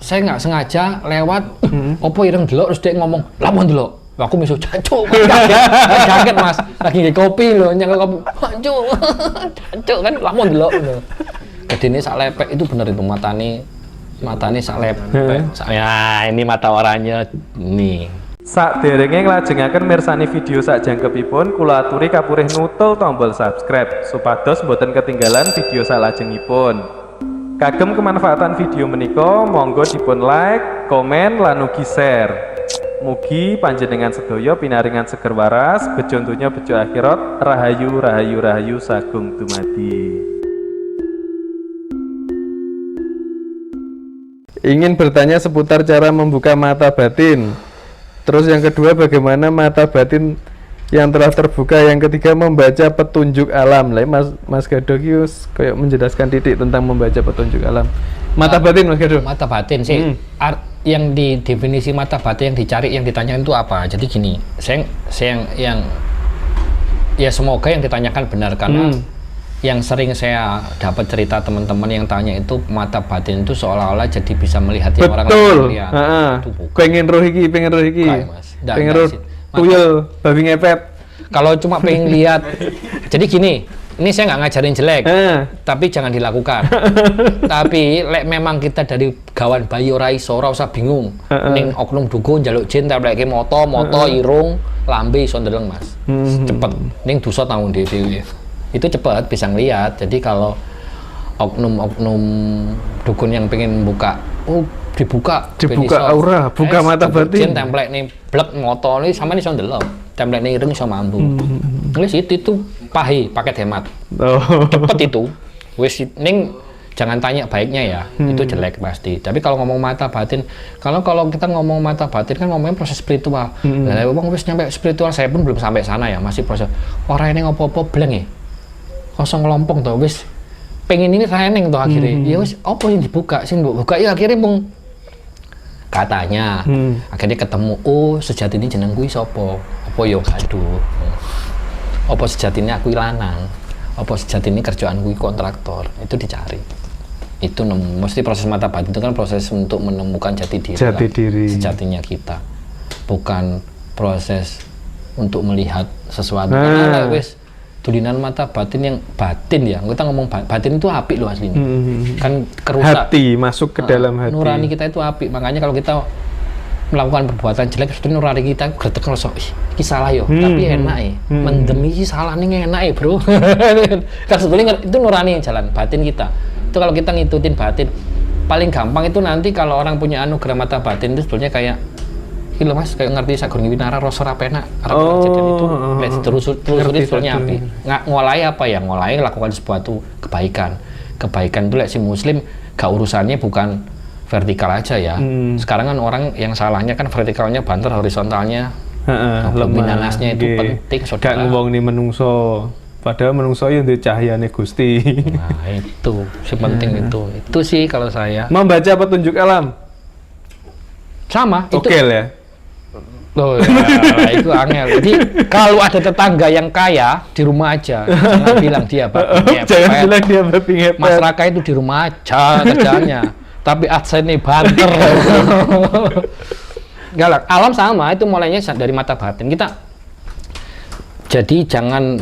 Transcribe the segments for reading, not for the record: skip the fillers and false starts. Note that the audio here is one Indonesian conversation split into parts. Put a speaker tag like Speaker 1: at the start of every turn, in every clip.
Speaker 1: saya nggak sengaja lewat opo ireng delok terus dia ngomong lamun delok aku miso jancuk kaget Mas lagi nge kopi lho nyangka kopi jancuk jancuk kan lamun delok lho gedene sak lepek itu bener itu matane sak lepek ya ini mata oranye nih.
Speaker 2: Saderenge nglajengaken mirsani video sak jangkepipun kula aturi kapurih nutul tombol subscribe supados boten ketinggalan video salajengipun. Kagem kemanfaatan video menika monggo dipun like, komen lan ugi share. Mugi panjenengan sedaya pinaringan seger waras, bejo donya bejo akhirat, rahayu rahayu rahayu sagung dumadi. Ingin bertanya seputar cara membuka mata batin. Terus yang kedua bagaimana mata batin yang telah terbuka, yang ketiga membaca petunjuk alam. Mas Gado kayak menjelaskan titik tentang membaca petunjuk alam. Mata batin Mas Gado.
Speaker 1: Mata batin sih yang di definisi mata batin yang dicari yang ditanyakan itu apa? Jadi gini, saya yang ya semoga yang ditanyakan benar karena yang sering saya dapat cerita teman-teman yang tanya itu mata batin itu seolah-olah jadi bisa melihat yang orang lain lihat.
Speaker 2: Pengen roh iki. Pengen roh tuyul babi ngepet.
Speaker 1: Kalau cuma pengen lihat, jadi gini, ini saya nggak ngajarin jelek, tapi jangan dilakukan. Tapi memang kita dari gawan bayi ora iso, ora usah bingung. Ning oknum dukun njaluk jin tempelke moto irung, lambe iso ndeleng Mas. Cepet. Ning dosa tanggung dhewe. Itu cepat bisa ngelihat. Jadi kalau oknum dukun yang pengen buka dibuka aura, buka mata batin template nih blek moto nih sama nih ndelok template nih ireng iso mambu. Wis itu paket hemat. Cepet itu. Wis ning jangan tanya baiknya ya. Itu jelek pasti. Tapi kalau ngomong mata batin, kalau kita ngomong mata batin kan ngomongin proses spiritual. Lah wong wis nyampe spiritual, saya pun belum sampai sana ya, masih proses. Ora ini ngopo-opo bleng ya. Kosong lompong tuh wis pengen ini reneng tuh akhirnya ya wis apa yang dibuka sih buka ya akhirnya mung katanya akhirnya ketemu sejati ini jeneng kuwi sapa apa yo gaduh apa sejati ini aku lanang apa sejati ini kerjaan kuwi kontraktor itu dicari itu mesti proses mata batin itu kan proses untuk menemukan jati diri sejatinya kita bukan proses untuk melihat sesuatu wis tulinan mata batin yang batin ya kita ngomong batin itu apik loh aslinya kan kerusak
Speaker 2: hati masuk ke dalam hati
Speaker 1: nurani kita itu apik makanya kalau kita melakukan perbuatan jelek sebetulnya nurani kita gretek ngerasa ini salah yo tapi enak ya mendem ini salah nih enak ya bro kan sebetulnya itu nurani jalan batin kita itu kalau kita ngikutin batin paling gampang itu nanti kalau orang punya anugerah mata batin itu sebetulnya kayak loh Mas, kayak ngerti sak gurung winara rasa ra penak arep kejadian itu terus sebetulnya api ngolai apa ya ngolai lakukan sesuatu kebaikan itu lek si muslim gak urusannya bukan vertikal aja ya sekarang kan orang yang salahnya kan vertikalnya banter horizontalnya luminanasnya itu penting saudara
Speaker 2: gak ngomong nih menungso padahal menungso yang di cahyane Gusti
Speaker 1: nah itu si penting itu sih kalau saya
Speaker 2: membaca petunjuk alam
Speaker 1: sama itu
Speaker 2: ya
Speaker 1: loh ya, itu angel. Jadi kalau ada tetangga yang kaya di rumah aja, jangan bilang dia babi ngepet. Mas Raka itu di rumah aja kerjanya, tapi adsennya banter. Galak. Alam sama itu mulainya dari mata batin kita. Jadi jangan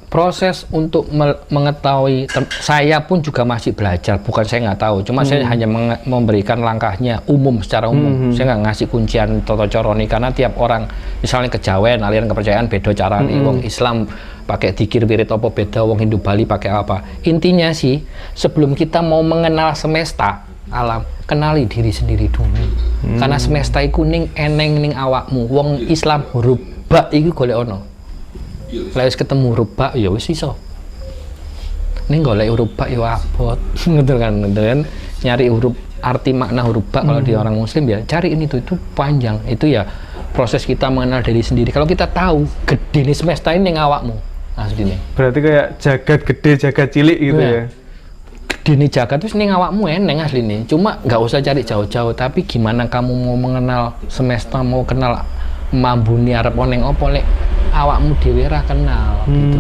Speaker 1: proses untuk mengetahui. Saya pun juga masih belajar, bukan saya nggak tahu. Cuma saya hanya memberikan langkahnya secara umum. Saya nggak ngasih kuncian toto coroni karena tiap orang, misalnya kejawen, aliran kepercayaan beda cara nih. Wong Islam pakai dzikir wirid apa beda, wong Hindu Bali pakai apa. Intinya sih sebelum kita mau mengenal semesta alam, kenali diri sendiri dulu. Karena semesta iku ning eneng ning awakmu. Wong Islam huruf ba iku golek ono. Lewis ketemu huruf ba ya wis iso. Ning golek huruf ba ya abot. Ngono kan, nyari huruf arti makna huruf ba kalau di orang muslim ya cari ini itu panjang. Itu ya proses kita mengenal diri sendiri. Kalau kita tahu gede nih semesta ini ning awakmu. Asline.
Speaker 2: Berarti kayak jagat gede, jagat cilik gitu ya.
Speaker 1: Gede nih jagat terus ning awakmu eneng asline. Cuma nggak usah cari jauh-jauh, tapi gimana kamu mau mengenal semesta, mau kenal mambuni arep oneng opo lek awakmu dhewe ra kenal gitu.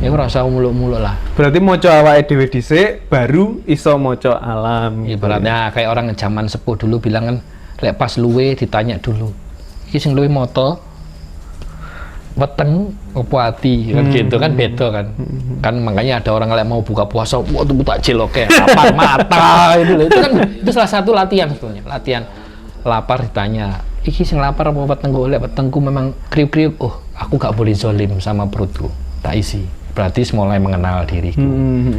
Speaker 1: Ya ora usah muluk-muluk lah.
Speaker 2: Berarti maca awake dhewe dhisik baru iso maca alam.
Speaker 1: Ibaratnya kayak orang zaman sepuh dulu bilang kan, lek pas luwe ditanya dulu. Iki sing luwe moto weteng opo ati kan gitu kan beda kan. Kan makanya ada orang lek mau buka puasa, wah tuh takjil oke, lapar mata itu loh. Itu salah satu latihan sebetulnya. Latihan lapar ditanya, iki sing lapar apa wetengku? Lek wetengku memang kriuk-kriuk, oh aku gak boleh zolim sama perutku. Tak isi. Berarti mulai mengenal diriku.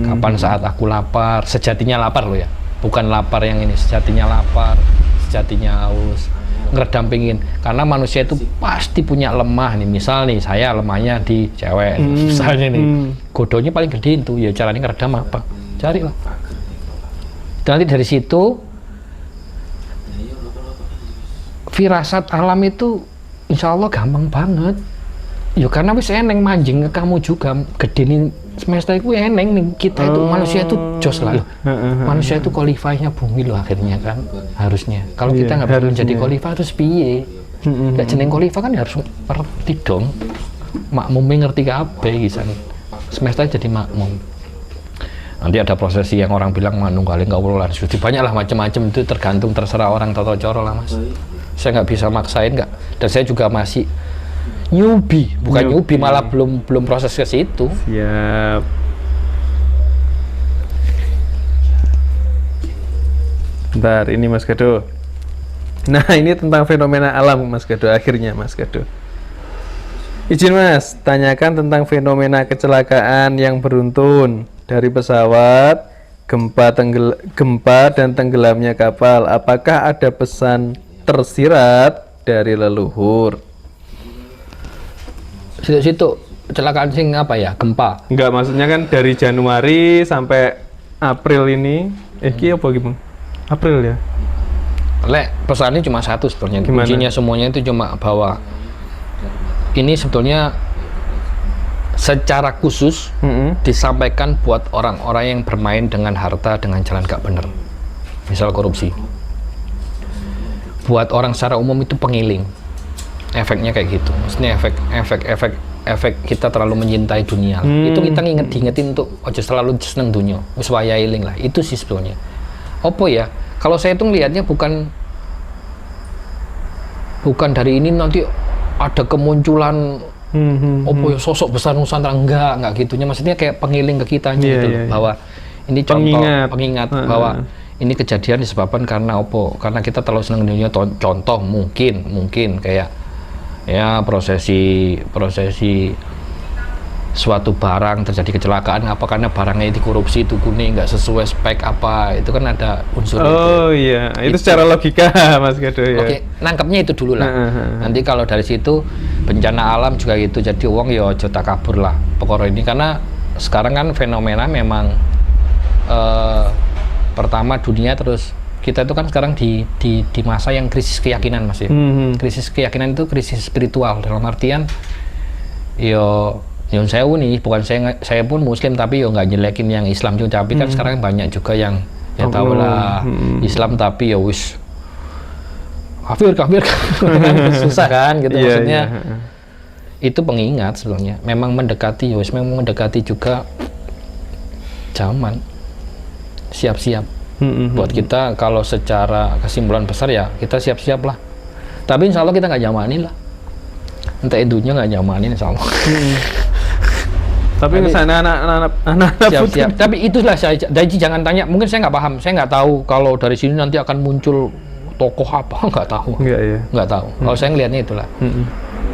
Speaker 1: Kapan saat aku lapar, sejatinya lapar loh ya. Bukan lapar yang ini, sejatinya lapar, sejatinya haus. Ngeredam pingin. Karena manusia itu pasti punya lemah nih. Misal nih, saya lemahnya di cewek. Misalnya nih, godonya paling gede itu. Ya caranya ngeredam apa? Carilah. Nanti dari situ, firasat alam itu insya Allah gampang banget. Ya karena wis eneng manjing ke kamu juga gede nih semesta itu eneng nih kita itu manusia itu jos lah manusia itu qualify-nya bumi loh akhirnya kan harusnya kalau kita nggak bisa menjadi qualify terus piye nggak jeneng qualify kan harus ngerti dong makmumnya ngerti kabeh gisan semesta jadi makmum. Nanti ada prosesi yang orang bilang manunggaling kawula lan suci banyak lah macam-macam itu tergantung terserah orang tata cara lah mas. Saya nggak bisa maksain nggak dan saya juga masih newbie, bukan newbie malah belum proses ke situ.
Speaker 2: Siap. Bentar, ini Mas Gado. Nah, ini tentang fenomena alam Mas Gado akhirnya Mas Gado. Izin Mas, tanyakan tentang fenomena kecelakaan yang beruntun dari pesawat, gempa dan tenggelamnya kapal. Apakah ada pesan tersirat dari leluhur?
Speaker 1: Situ kecelakaan sing apa ya gempa?
Speaker 2: Enggak maksudnya kan dari Januari sampai April ini apa gimana? April ya?
Speaker 1: Lek pesannya cuma satu sebetulnya. Kuncinya semuanya itu cuma bahwa ini sebetulnya secara khusus disampaikan buat orang-orang yang bermain dengan harta dengan jalan gak bener. Misal korupsi. Buat orang secara umum itu pengiling. Efeknya kayak gitu, maksudnya efek kita terlalu mencintai dunia. Itu kita ngingetin untuk ojo selalu seneng dunia, wis wayahe eling lah. Itu sih sebetulnya. Opo ya? Kalau saya tuh ngelihatnya bukan dari ini nanti ada kemunculan opo ya sosok besar Nusantara enggak gitunya. Maksudnya kayak pengiling ke kita gitu bahwa ini contoh pengingat bahwa ini kejadian disebabkan karena opo? Karena kita terlalu seneng dunia. Contoh mungkin kayak ya prosesi suatu barang terjadi kecelakaan apa karena barangnya dikorupsi itu kuning nggak sesuai spek apa itu kan ada unsur
Speaker 2: iya itu secara logika Mas Gado ya.
Speaker 1: Oke, nangkepnya itu dulu lah. Nanti kalau dari situ bencana alam juga gitu jadi uang ya ojo takabur lah pokoknya ini karena sekarang kan fenomena memang pertama dunia terus kita itu kan sekarang di masa yang krisis keyakinan mas ya. Krisis keyakinan itu krisis spiritual dalam artian yo saya nih bukan saya pun muslim tapi yo nggak nyelekin yang Islam juga tapi kan sekarang banyak juga yang ya tahu lah Islam tapi ya wis kafir susah kan gitu maksudnya itu pengingat sebetulnya memang mendekati memang mendekati juga zaman siap-siap buat kita kalau secara kesimpulan besar ya kita siap-siap lah tapi insya Allah kita nggak nyamanin lah entah indunya nggak nyamanin insya Allah
Speaker 2: tapi misalnya anak-anak
Speaker 1: siap-siap tapi itulah saya jangan tanya mungkin saya nggak paham saya nggak tahu kalau dari sini nanti akan muncul tokoh apa nggak tahu nggak tahu kalau saya ngelihatnya itulah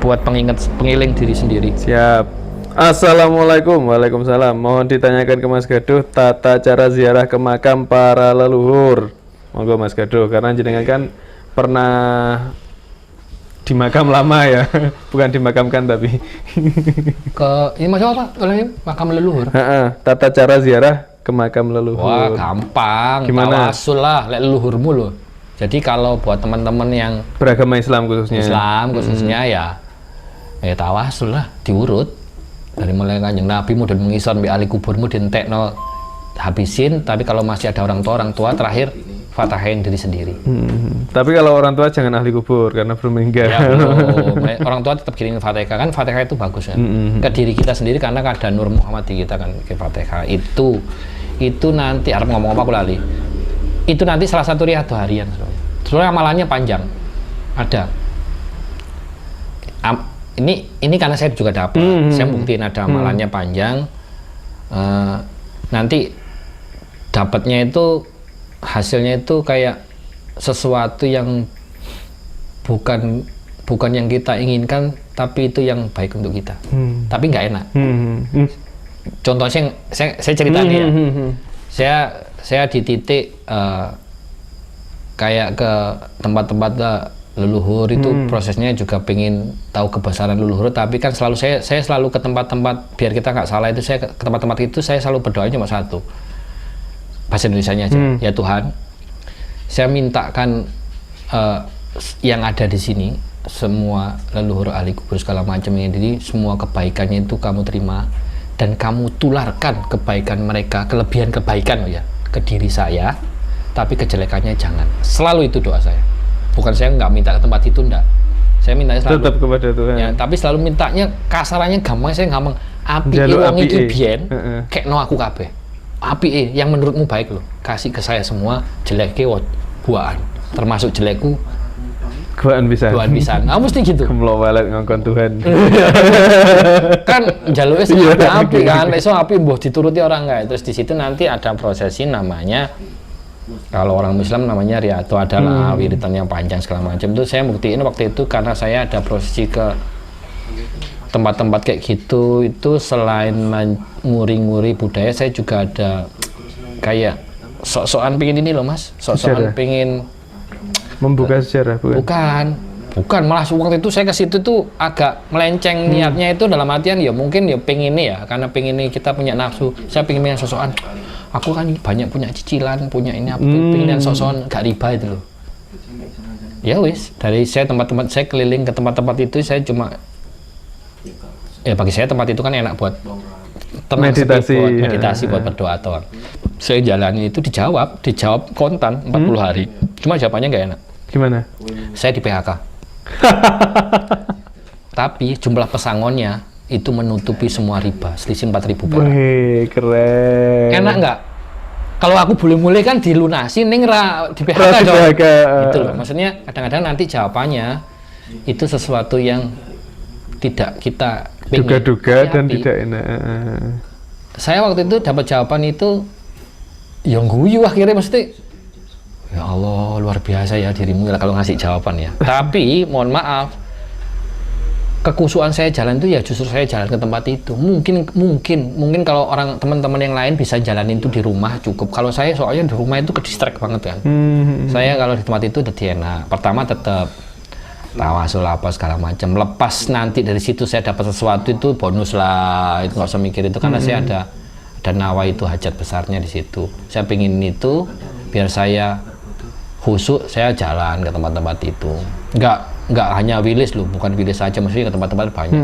Speaker 1: buat pengiling diri sendiri.
Speaker 2: Siap. Assalamualaikum. Waalaikumsalam. Mohon ditanyakan ke Mas Gado tata cara ziarah ke makam para leluhur. Monggo Mas Gado, karena jenengan kan pernah di makam lama ya, bukan dimakamkan tapi.
Speaker 1: Ini maksudnya apa? Makam leluhur.
Speaker 2: Tata cara ziarah ke makam leluhur.
Speaker 1: Wah gampang.
Speaker 2: Gimana?
Speaker 1: Tawasul lah, leluhurmu loh. Jadi kalau buat teman-teman yang
Speaker 2: beragama Islam khususnya, ya tawasul lah, diurut. Dari mulai Kanjeng Nabi mudun mengison bi ali kuburmu dientekno habisin tapi kalau masih ada orang tua terakhir
Speaker 1: fatahin diri sendiri.
Speaker 2: Tapi kalau orang tua jangan ahli kubur karena belum meninggal.
Speaker 1: Ya, belum. Orang tua tetap kirim Fatihah, kan Fatihah itu bagus kan. Ke diri kita sendiri karena ada Nur Muhammad di kita kan, ke Fatihah. Itu nanti, Arab ngomong apa aku lali. Itu nanti salah satu riyadhah harian. Soalnya amalannya panjang. Ada. Ini karena saya juga dapat. Saya buktiin ada amalannya panjang. Nanti dapatnya itu hasilnya itu kayak sesuatu yang bukan yang kita inginkan, tapi itu yang baik untuk kita. Tapi nggak enak. Contohnya saya cerita nih ya. Saya di titik kayak ke tempat-tempat leluhur itu prosesnya juga pengen tahu kebesaran leluhur, tapi kan selalu saya selalu ke tempat-tempat biar kita nggak salah itu, saya ke tempat-tempat itu saya selalu berdoa cuma satu, bahasa Indonesianya aja, ya Tuhan, saya mintakan yang ada di sini semua leluhur ahli kubur segala macam ini, jadi semua kebaikannya itu kamu terima dan kamu tularkan kebaikan mereka, kelebihan kebaikan ya ke diri saya, tapi kejelekannya jangan. Selalu itu doa saya. Bukan saya nggak minta ke tempat itu, enggak. Saya minta selalu
Speaker 2: tetap kepada Tuhan.
Speaker 1: Ya, tapi selalu mintanya kasarannya gampang, saya ngomong api wong iki biyen kayak no aku kabeh. Api yang menurutmu baik loh, kasih ke saya semua, jeleknya buaan. Termasuk jelekku
Speaker 2: buaan bisa.
Speaker 1: Nah, mesti gitu.
Speaker 2: Kemlo walet ngongkon Tuhan.
Speaker 1: Kan jalurnya semua api kan, iso api mbuh dituruti orang enggak. Terus di situ nanti ada prosesi namanya, kalau orang Muslim namanya riyadhah, adalah wiridan yang panjang segala macam. Itu saya buktiin waktu itu karena saya ada prosesi ke tempat-tempat kayak gitu. Itu selain nguri-nguri budaya, saya juga ada kayak sok-sokan pengen ini loh mas, sok-sokan pengen
Speaker 2: membuka sejarah.
Speaker 1: Bukan, malah waktu itu saya ke situ tuh agak melenceng niatnya itu dalam artian ya mungkin ya pengen ini ya, karena pengen ini kita punya nafsu, saya pengen sok-sokan. Aku kan banyak punya cicilan, punya ini apa, pengen sok-sokan gak riba itu loh. Ya wis, dari saya tempat-tempat saya keliling ke tempat-tempat itu, saya cuma ya bagi saya tempat itu kan enak buat tenang, meditasi buat berdoa doang. Saya jalani itu dijawab kontan 40 hari. Cuma jawabannya nggak enak.
Speaker 2: Gimana?
Speaker 1: Saya di PHK. Tapi jumlah pesangonnya itu menutupi semua riba, selisih 4.000 perak.
Speaker 2: Wih, keren.
Speaker 1: Enak nggak? Kalau aku boleh mulai kan dilunasi, ning di PHK dong. Gitu loh. Maksudnya kadang-kadang nanti jawabannya itu sesuatu yang tidak kita
Speaker 2: duga-duga dan tidak enak.
Speaker 1: Saya waktu itu dapat jawaban itu yang guyu akhirnya, mesti ya Allah luar biasa ya dirimu kalau ngasih jawaban ya. Tapi mohon maaf, kekusuhan saya jalan itu ya justru saya jalan ke tempat itu. Mungkin kalau orang teman-teman yang lain bisa jalanin itu di rumah cukup. Kalau saya soalnya di rumah itu ke distract banget kan. Saya kalau di tempat itu udah enak. Pertama tetap tawasul apa segala macam. Lepas nanti dari situ saya dapat sesuatu itu bonus lah. Itu nggak usah mikir itu karena saya ada nawa itu hajat besarnya di situ. Saya pingin itu biar saya khusyuk, saya jalan ke tempat-tempat itu. Nggak hanya Wilis loh, bukan Wilis saja, maksudnya ke tempat-tempat banyak.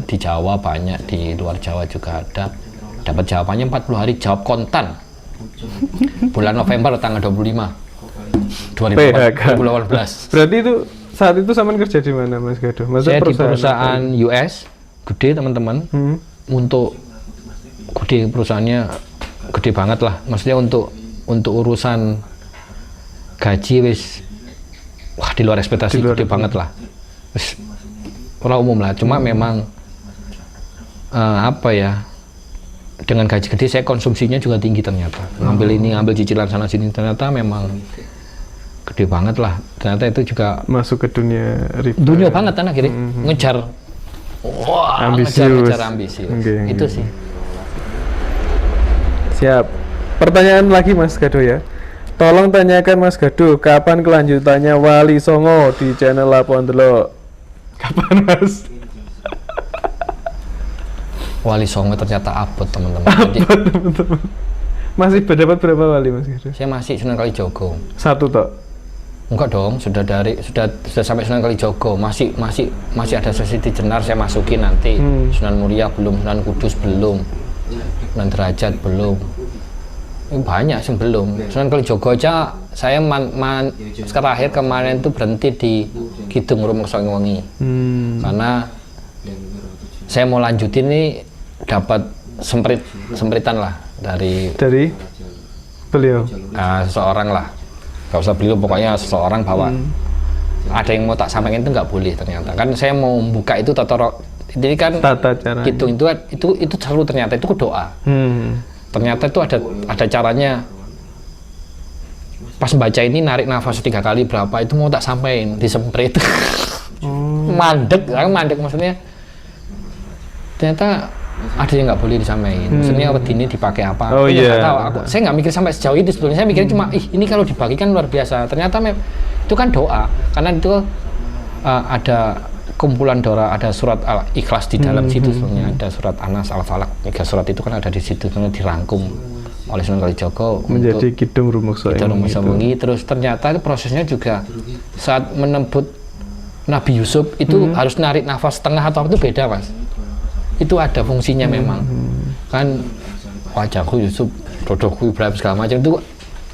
Speaker 1: Di Jawa banyak, di luar Jawa juga ada. Dapat jawabannya 40 hari, jawab kontan. Bulan November tanggal 25 2018.
Speaker 2: Berarti itu saat itu Saman kerja di mana Mas Gado?
Speaker 1: Saya di perusahaan US gede teman-teman. Untuk gede, perusahaannya gede banget lah. Maksudnya untuk urusan gaji wis wah di luar ekspektasi, gede banget lah. Wis orang umum lah. Cuma memang apa ya, dengan gaji gede saya konsumsinya juga tinggi ternyata. Ngambil cicilan sana sini ternyata memang gede banget lah. Ternyata itu juga
Speaker 2: masuk ke dunia riba.
Speaker 1: Dunia banget kan akhirnya. Ngejar
Speaker 2: ambisius.
Speaker 1: Okay. Itu sih.
Speaker 2: Siap. Pertanyaan lagi Mas Gado ya. Tolong tanyakan Mas Gado, kapan kelanjutannya Wali Songo di channel Lapon Delok? Kapan Mas?
Speaker 1: Wali Songo ternyata abot teman-teman.
Speaker 2: Masih dapat berapa wali Mas Gado?
Speaker 1: Saya masih Sunan Kalijogo.
Speaker 2: Satu toh?
Speaker 1: Enggak dong, sudah sampai Sunan Kalijogo. Masih ada sesi di Jenar saya masukin nanti. Sunan Muria belum, Sunan Kudus belum, Sunan Derajat belum. Banyak sih belum. Sunan Kalijogo aja saya terakhir kemarin itu berhenti di Kidung Rumeksa Wengi. Karena saya mau lanjutin ini dapat sempritan lah dari
Speaker 2: beliau.
Speaker 1: Seseorang lah. Gak usah beliau, pokoknya seseorang bahwa ada yang mau tak sampaikan itu nggak boleh ternyata. Kan saya mau buka itu jadi kan
Speaker 2: tata cara
Speaker 1: Kidung itu selalu ternyata itu doa. Ternyata itu ada caranya. Pas baca ini narik nafas 3 kali berapa itu mau tak sampaikan disemprit. Mandek maksudnya. Ternyata ada yang nggak boleh disampaikan. Maksudnya ini dipakai apa? Nggak tahu. Saya nggak mikir sampai sejauh itu sebetulnya. Saya mikirnya cuma, ini kalau dibagikan luar biasa. Ternyata itu kan doa. Karena itu ada kumpulan doa, ada surat Al-Ikhlas di dalam situ sebenarnya. Ada surat Anas, Al-Falaq. 3 surat itu kan ada di situ. Karena dirangkum oleh Sunan Kalijaga
Speaker 2: menjadi Kidung Rumeksa
Speaker 1: Wengi. Terus ternyata itu prosesnya juga saat menebut Nabi Yusuf itu harus narik nafas setengah atau itu beda, Mas. Itu ada fungsinya memang. Kan wajahku Yusuf, rodohku Ibrahim segala macam itu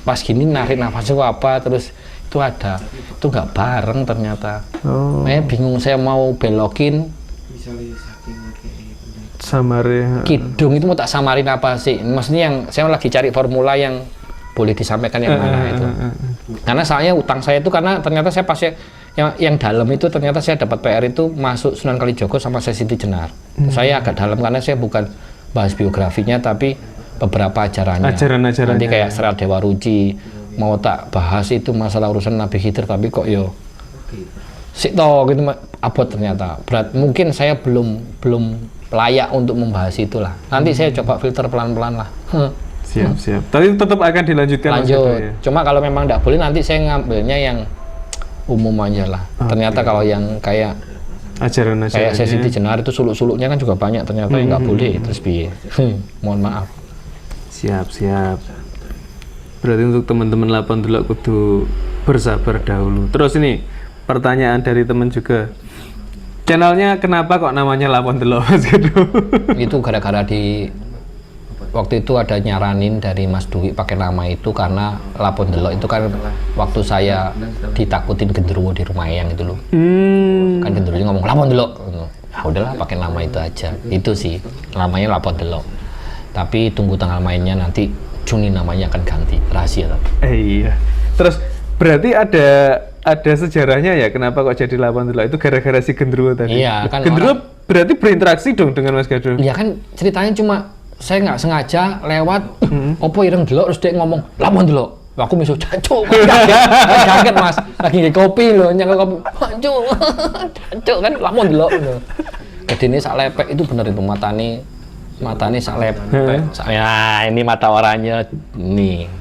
Speaker 1: pas gini narik nafasnya apa, terus itu ada. Itu nggak bareng ternyata. Bingung saya mau belokin
Speaker 2: samare
Speaker 1: Kidung itu mau tak samarin apa sih? Maksudnya yang saya lagi cari formula yang boleh disampaikan yang mana itu. Karena saya utang saya itu karena ternyata saya pas yang dalam itu ternyata saya dapat PR itu masuk Sunan Kalijaga sama Siti Jenar. Saya agak dalam karena saya bukan bahas biografinya tapi beberapa ajarannya. Nanti kayak Serat Dewa Ruci mau tak bahas itu masalah urusan Nabi Khidir tapi kok sik toh gitu abot ternyata. Berat mungkin saya belum layak untuk membahas itulah. Nanti saya coba filter pelan-pelan lah.
Speaker 2: Siap. Tapi tetap akan dilanjutkan.
Speaker 1: Lanjut. Cuma kalau memang tidak boleh nanti saya ngambilnya yang umum aja lah. Ternyata kalau yang kayak
Speaker 2: ajaran
Speaker 1: kayak Siti Jenar itu suluk-suluknya kan juga banyak ternyata yang nggak boleh. Terus piye? Mohon maaf.
Speaker 2: Siap. Berarti untuk teman-teman Lapon Delok kudu bersabar dahulu. Terus ini pertanyaan dari teman juga. Channelnya kenapa kok namanya Lapon Delok, Mas Gedo?
Speaker 1: Itu gara-gara waktu itu ada nyaranin dari Mas Dwi pakai nama itu karena Lapon Delok itu kan waktu saya ditakutin genderuwo di rumah Eyang itu loh. Kan genderuwonya ngomong Lapon Delok. Ya udahlah pakai nama itu aja. Itu sih namanya Lapon Delok. Tapi tunggu tanggal mainnya nanti Juni namanya akan ganti, rahasia tapi.
Speaker 2: Iya. Terus berarti ada sejarahnya ya kenapa kok jadi Lapon Delok itu gara-gara si genderuwo tadi.
Speaker 1: Iya kan.
Speaker 2: Genderuwo berarti berinteraksi dong dengan Mas Gedo.
Speaker 1: Iya kan ceritanya cuma saya nggak sengaja lewat opo ireng delok terus dia ngomong Lapon Delok. Aku miso jancuk kaget Mas lagi nge kopi loh nyangka kopi jancuk kan Lapon Delok loh. Gedene sak lepek itu bener itu matane sak lepek. Ya ini mata oranye nih.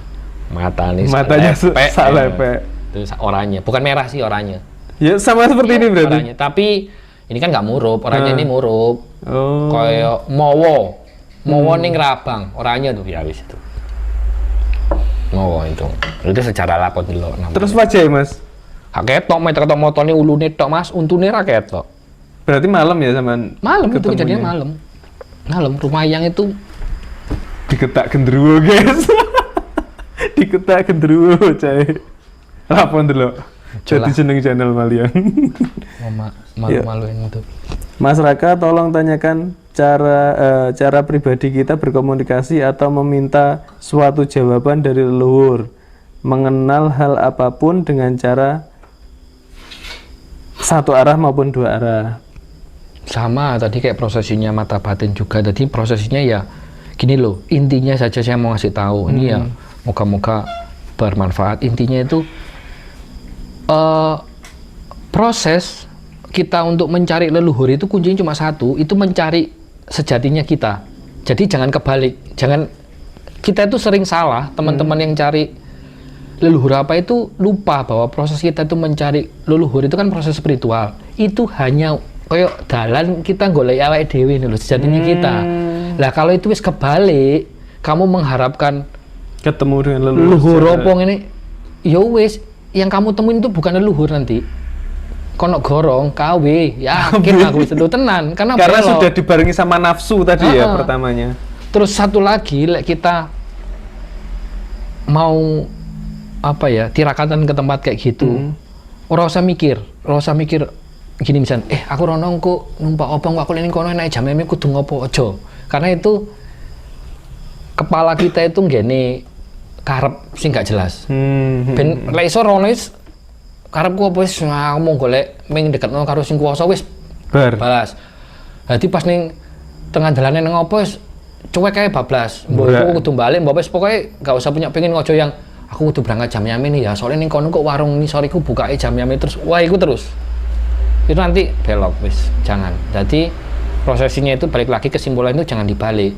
Speaker 1: Matanya sak lepek. Itu oranye, bukan merah sih oranye.
Speaker 2: Ya sama seperti ini berarti.
Speaker 1: Oranye. Tapi ini kan nggak murup, oranye ini murup. Kayak Mowo ning Rabang, oranye tuh ya wis itu. Mowo itu secara Lapon Delok namanya.
Speaker 2: Terus wajah Mas?
Speaker 1: Ketok ketok motone ulune tok Mas, untune ra ketok.
Speaker 2: Berarti malam ya sampean?
Speaker 1: Malam itu kejadiannya malam. Malam rumah Eyang itu
Speaker 2: diketak genderuwo, guys. Diketak genderuwo, cai. Lapon Delok. Jadi jeneng channel malian.
Speaker 1: Malu-maluin itu.
Speaker 2: Mas Raka, tolong tanyakan cara pribadi kita berkomunikasi atau meminta suatu jawaban dari leluhur, mengenal hal apapun dengan cara satu arah maupun dua arah.
Speaker 1: Sama tadi kayak prosesinya mata batin juga. Jadi prosesinya ya gini loh, intinya saja saya mau ngasih tahu ini ya moga-moga bermanfaat. Intinya itu proses kita untuk mencari leluhur itu kuncinya cuma satu, itu mencari sejatinya kita. Jadi jangan kebalik, kita itu sering salah, teman-teman yang cari leluhur apa itu lupa bahwa proses kita itu mencari leluhur itu kan proses spiritual. Itu hanya kayak dalan kita golek awake dhewe lho sejatinya kita. Lah kalau itu wis kebalik, kamu mengharapkan
Speaker 2: ketemu dengan leluhur
Speaker 1: apa ngene, ya wis yang kamu temuin itu bukan leluhur nanti. Kono gorong, KW, yakin aku itu tenan karena
Speaker 2: sudah dibarengi sama nafsu tadi ya pertamanya.
Speaker 1: Terus satu lagi, kita mau apa ya tirakatan ke tempat kayak gitu, ora usah mikir gini misalnya, aku rono kok numpak opong aku ning kono naik jam ini kudu ngopo aja. Karena itu kepala kita itu nggene karep sing gak jelas. Ben lek iso rono wis karepku apa wis ngomong golek ming deketno karo sing kuwasa wis balas. Dadi pas ning tengah dalane nang opo wis cuek kae bablas. Mbok aku kudu balik, mbok wis pokoke gak usah punya pengen ngojo yang aku kudu berangkat jam ini ya. Soalnya ning kono kok warung ini soriku bukae jam ini terus. Wah, iku terus. Itu nanti belok wis, jangan. Jadi prosesinya itu balik lagi kesimpulan itu jangan dibalik.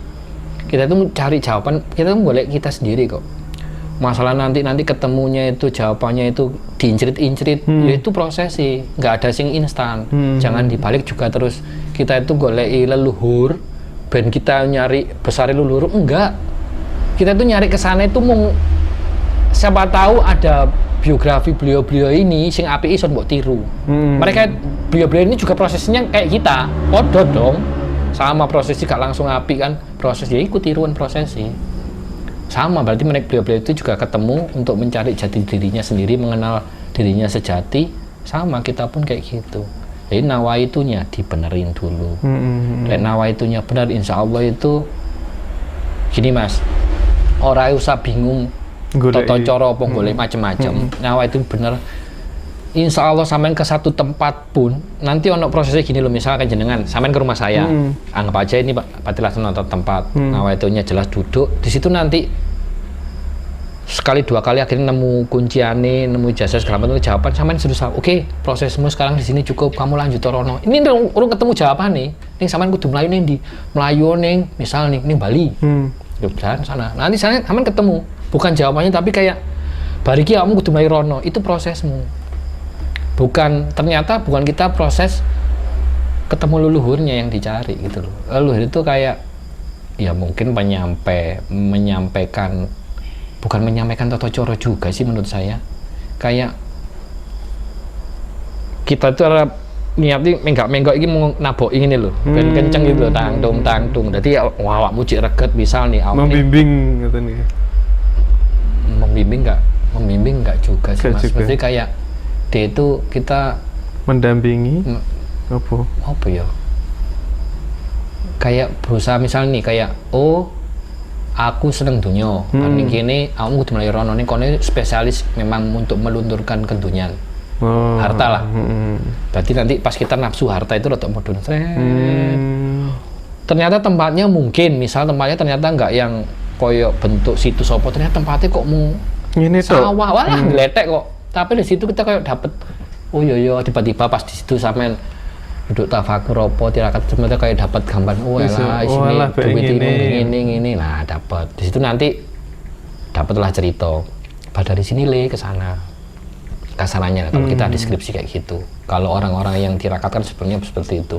Speaker 1: Kita itu cari jawaban, kita tuh golek kita sendiri kok. Masalah nanti ketemunya itu jawabannya itu diincrit-incrit, ya itu prosesi, nggak ada sing instan. Jangan dibalik juga terus kita itu goleki leluhur, ben kita nyari besar leluhur, enggak. Kita tuh nyari kesana itu mau siapa tahu ada biografi beliau-beliau ini sing apik iso mbok tiru. Mereka beliau-beliau ini juga prosesnya kayak kita. Podo dong. Sama prosesnya gak langsung apik kan. Proses ya ikut tiruan prosesnya. Sama berarti mereka beliau-beliau itu juga ketemu untuk mencari jati dirinya sendiri, mengenal dirinya sejati. Sama kita pun kayak gitu. Jadi nawaitunya dibenerin dulu. Nawaitunya benar, insya Allah itu gini mas, orang usah bingung toto coro apa golek macem-macem. Nawa itu bener. Insya Allah sampean ke satu tempat pun nanti ono prosesnya gini loh, misalkan jenengan sampean ke rumah saya, anggap aja ini Pak Patilas nonton tempat, nawa itunya jelas duduk di situ, nanti sekali dua kali akhirnya nemu kunciane, nemu jasa segala macam jawaban, sampean sudah oke, prosesmu sekarang di sini cukup, kamu lanjut rono. Ini urung ketemu jawaban nih sampean kudu melayu ning di melayu ning misal ning Bali. Jalan sana. Nanti sana sampean ketemu, bukan jawabannya tapi kayak bariki kamu kudu melayu rono, itu prosesmu. Ternyata bukan kita proses ketemu leluhurnya yang dicari gitu loh. Leluhur itu kayak ya mungkin menyampaikan bukan menyampaikan tata cara juga sih menurut saya. Kayak kita itu niatnya menggak ini mau nabok ini loh, ben kenceng gitu loh, tangtung. Jadi wah muji reget misal nih
Speaker 2: membimbing gitu nih.
Speaker 1: Membimbing enggak juga sih mas. Maksudnya kayak dia itu kita
Speaker 2: mendampingi apa
Speaker 1: ya? Kayak berusaha misal nih kayak aku seneng dunia, paling gini aku kudu melayu rono nih kono spesialis memang untuk melunturkan kedunian. Harta lah. Berarti nanti pas kita nafsu harta itu rotok modun. Ternyata tempatnya mungkin, misal tempatnya ternyata nggak yang koyo bentuk situs apa, ternyata tempatnya kok mau
Speaker 2: ini
Speaker 1: sawah, walah geletek kok. Tapi di situ kita kayak dapet, tiba-tiba pas di situ sampean duduk tafakur apa tirakat sebenarnya kayak dapat gambar, isine duit ini, nah dapat. Di situ nanti dapatlah cerita. Dari sini ke sana. Kasarannya kalau kita deskripsi kayak gitu. Kalau orang-orang yang tirakat kan sebenarnya seperti itu.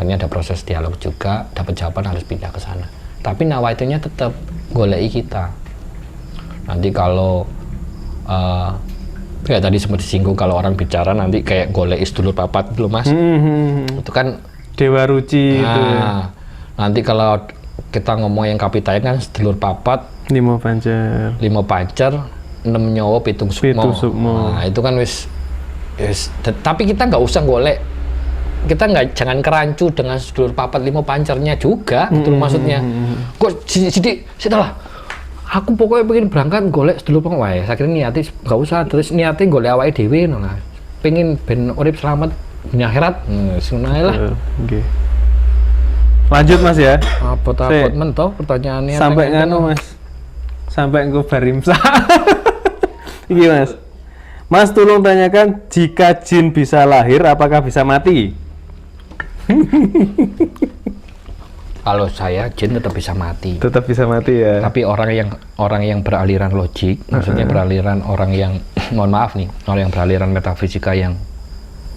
Speaker 1: Akhirnya ada proses dialog juga, dapat jawaban harus pindah ke sana. Tapi nawaitunya tetap goleki kita. Nanti kalau kayak tadi sempat disinggung kalau orang bicara nanti kayak golek sedulur papat gitu mas. Itu kan
Speaker 2: Dewa Ruci itu ya.
Speaker 1: Nanti kalau kita ngomong yang kapitain kan sedulur papat
Speaker 2: 5 pancer
Speaker 1: 6 nyawa 7 sukmo. Nah itu kan wis tapi kita nggak usah golek, kita jangan kerancu dengan sedulur papat 5 pancernya juga gitu maksudnya. Kok sidik setelah aku pokoknya pengen berangkat golek sedulur pang wae. Akhirnya niati nggak usah, terus niati golek awake dhewe ngono lah. Pengen ben urip selamat dunia akhirat. Sunai lah.
Speaker 2: Oke. Lanjut Mas ya.
Speaker 1: Apa mentok pertanyaannya
Speaker 2: sampai nganu Mas. Sampai engko barimsa. Iki Mas. Mas tolong tanyakan, jika jin bisa lahir apakah bisa mati?
Speaker 1: Kalau saya jin tetap bisa mati.
Speaker 2: Tetap bisa mati ya.
Speaker 1: Tapi orang yang beraliran logik, maksudnya beraliran orang yang mohon maaf nih, orang yang beraliran metafisika yang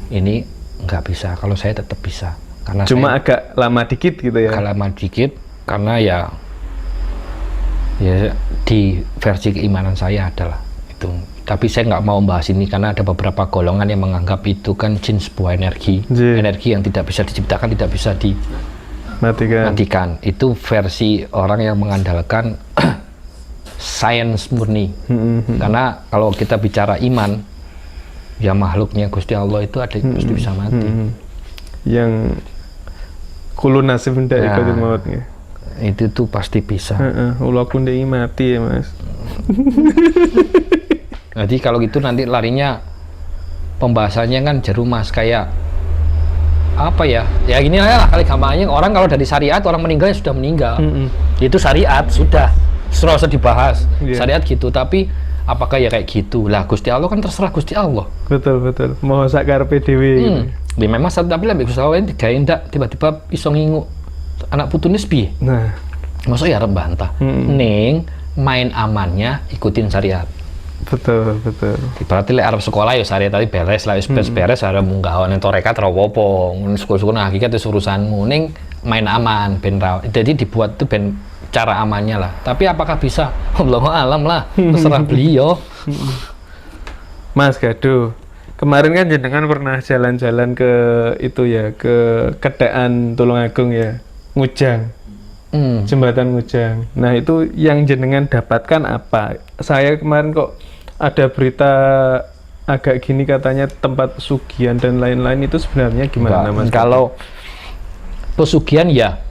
Speaker 1: ini nggak bisa. Kalau saya tetap bisa. Karena
Speaker 2: cuma agak lama dikit gitu ya.
Speaker 1: Agak lama dikit karena ya di versi keimanan saya adalah itu. Tapi saya nggak mau membahas ini karena ada beberapa golongan yang menganggap itu kan jin sebuah energi, energi yang tidak bisa diciptakan, tidak bisa matikan. Itu versi orang yang mengandalkan sains murni. Karena kalau kita bicara iman, ya makhluknya Gusti Allah itu ada pasti bisa mati.
Speaker 2: Yang kulun nasib ndak ikutin maut ya.
Speaker 1: Itu tuh pasti bisa.
Speaker 2: Walaupun dia mati ya Mas.
Speaker 1: Jadi kalau gitu nanti larinya pembahasannya kan jeru Mas, kayak apa ya? Ya gini lah kali gampangnya, orang kalau dari syariat orang meninggal ya sudah meninggal. Itu syariat sudah usah dibahas. Syariat gitu, tapi apakah ya kayak gitu? Lah Gusti Allah kan terserah Gusti Allah.
Speaker 2: Betul. Mau sak karepe dhewe gitu.
Speaker 1: Ya memang tapi lah Gusti Allah digawe ndak tiba-tiba iso ngingu anak putune piye?
Speaker 2: Nah,
Speaker 1: masuk ya arep bantah. Ning main amannya ikutin syariat.
Speaker 2: Betul.
Speaker 1: Berarti lek arep sekolah ya syariat tadi beres lah, wis beres arep munggah nang torekat ora apa-apa. Ngono sekolah-sekolah hakikat wis urusanmu. Ning main aman ben jadi dibuat tuh ben cara amannya lah. Tapi apakah bisa? Allahu alam lah. Terserah beliau.
Speaker 2: Mas Gado, kemarin kan jenengan pernah jalan-jalan ke itu ya, ke Kedaan Tulungagung ya, Ngujang. Jembatan Ngujang. Nah, itu yang jenengan dapatkan apa? Saya kemarin kok ada berita agak gini katanya tempat pesugihan dan lain-lain, itu sebenarnya gimana Mas?
Speaker 1: Kalau pesugihan ya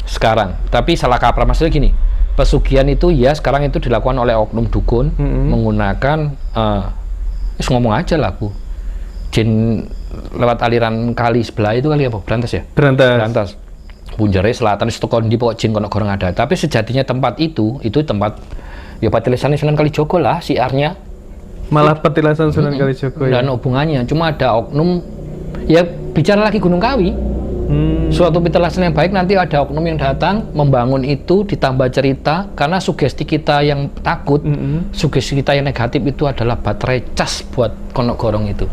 Speaker 1: sekarang, tapi salah kaprah maksudnya gini, pesugihan itu ya sekarang itu dilakukan oleh oknum dukun menggunakan ngomong aja lah Bu, jin lewat aliran kali sebelah itu kali apa? Berantas ya? Berantas. Punjere selatan itu kondi pokok jin kono goreng ada. Tapi sejatinya tempat itu tempat ya petilasan Sunan Kalijogo lah siarnya.
Speaker 2: Malah petilasan Sunan Kalijogo ya.
Speaker 1: Dan hubungannya cuma ada oknum ya, bicara lagi Gunung Kawi. Suatu petilasan yang baik nanti ada oknum yang datang membangun itu, ditambah cerita karena sugesti kita yang takut, sugesti kita yang negatif itu adalah baterai cas buat kono gorong itu.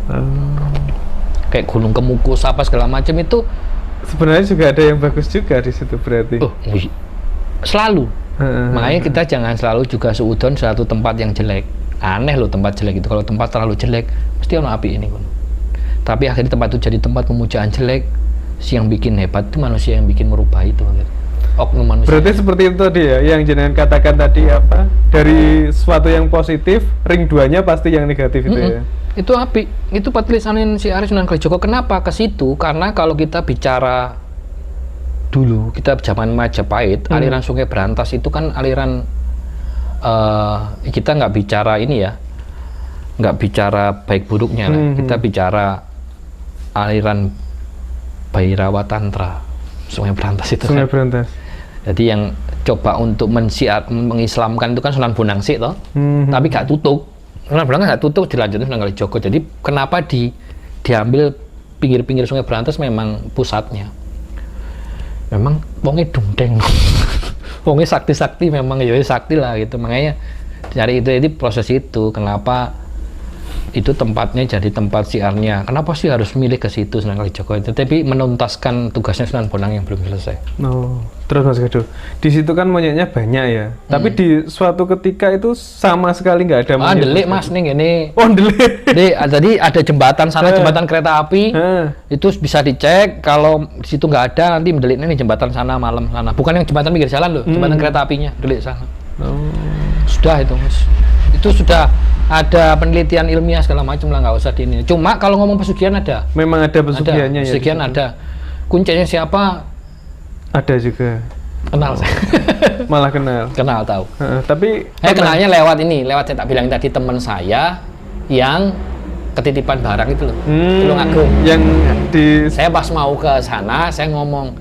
Speaker 1: Kayak Gunung Kemukus apa segala macam itu.
Speaker 2: Sebenarnya juga ada yang bagus juga di situ berarti.
Speaker 1: Selalu. Makanya kita jangan selalu juga seudon satu tempat yang jelek. Aneh loh tempat jelek itu. Kalau tempat terlalu jelek, pasti ono api ini. Tapi akhirnya tempat itu jadi tempat pemujaan jelek. Si yang bikin hebat itu manusia yang bikin merubah itu. Oknum manusia.
Speaker 2: Berarti seperti itu tadi ya, yang jenengan katakan tadi apa? Dari sesuatu yang positif, ring 2-nya pasti yang negatif itu ya.
Speaker 1: Itu api, itu petilasan si Sunan Kalijogo. Kenapa ke situ? Karena kalau kita bicara dulu, kita zaman Majapahit, aliran Sungai Berantas itu kan aliran kita nggak bicara ini ya, nggak bicara baik buruknya lah. Kita bicara aliran Bhairawa Tantra, Sungai Berantas itu.
Speaker 2: Sungai Berantas.
Speaker 1: Jadi yang coba untuk mengislamkan itu kan Sunan Bonang Sik toh, tapi nggak tutup. Sunan Berantas nggak tutup, dilanjutin Sunan Kalijogo. Jadi kenapa diambil pinggir-pinggir Sungai Berantas memang pusatnya. Memang wongnya dungdeng, wongnya sakti-sakti memang ya sakti lah gitu. Makanya dari itu proses itu kenapa itu tempatnya jadi tempat siarnya. Kenapa sih harus milih ke situ Sunan Kalijogo itu? Tapi menuntaskan tugasnya Sunan Bonang yang belum selesai.
Speaker 2: Terus Mas Gado, di situ kan monyetnya banyak ya. Tapi di suatu ketika itu sama sekali nggak ada monyet.
Speaker 1: Delik Mas nih gini.
Speaker 2: Delik.
Speaker 1: Tadi ada jembatan sana, jembatan kereta api. Itu bisa dicek. Kalau di situ nggak ada, nanti mendeliknya nih jembatan sana malam sana. Bukan yang jembatan pinggir jalan loh, jembatan kereta apinya delik sana. Sudah itu Mas. Itu sudah ada penelitian ilmiah segala macam lah, nggak usah di ini. Cuma kalau ngomong pesugihan ada.
Speaker 2: Memang ada pesugihannya ya.
Speaker 1: Pesugihan ada. Kuncinya siapa?
Speaker 2: Ada juga.
Speaker 1: Kenal saya.
Speaker 2: Malah kenal.
Speaker 1: Kenal tahu.
Speaker 2: Tapi
Speaker 1: kenalnya lewat saya tak bilang tadi teman saya yang ketitipan barang itu loh. Tulungagung.
Speaker 2: Yang
Speaker 1: saya pas mau ke sana, saya ngomong,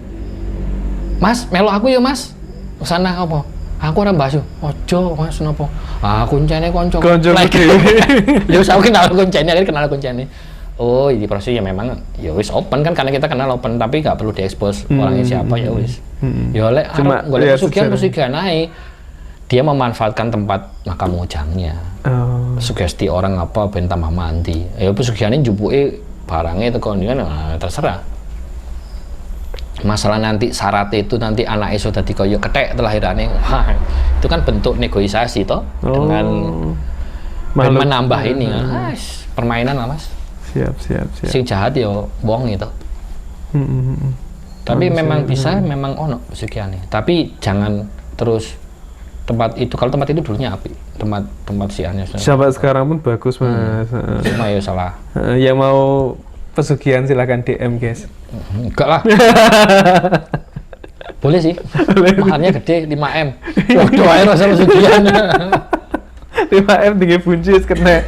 Speaker 1: "Mas, melo aku ya, Mas." Ke sana apa? Aku ora mbahas. Ojo, Mas, napa? Kuncene kanca.
Speaker 2: Kanca gede.
Speaker 1: Ya wis aku kenal kuncene. Oh, ini prosesnya memang ya wis open kan, karena kita kenal open, tapi nggak perlu diekspos orangnya siapa ya wis. Ya oleh golek pesugihan naik. Dia memanfaatkan tempat makam Ngujangnya. Sugesti orang apa ben tambah mandi. Ya pesugihannya jupuke barangnya itu kan terserah. Masalah nanti syarat itu nanti anak iso dadi kaya kethek telahirannya. Itu kan bentuk negosiasi toh dengan menambah ini kan. Permainan lah Mas. Siap. Sing jahat ya wong itu. Tapi memang bisa, memang ono pesugihannya. Tapi jangan terus tempat itu, kalau tempat itu dulunya api, tempat siarnya.
Speaker 2: Sampai sekarang pun bagus Mas.
Speaker 1: Cuma ya salah.
Speaker 2: Yang mau pesugihan silahkan DM guys.
Speaker 1: Enggak lah. Boleh sih. Mahalnya gede 5M. Waduh, ayo rasa pesugihan.
Speaker 2: 5M tinggi buncis kena.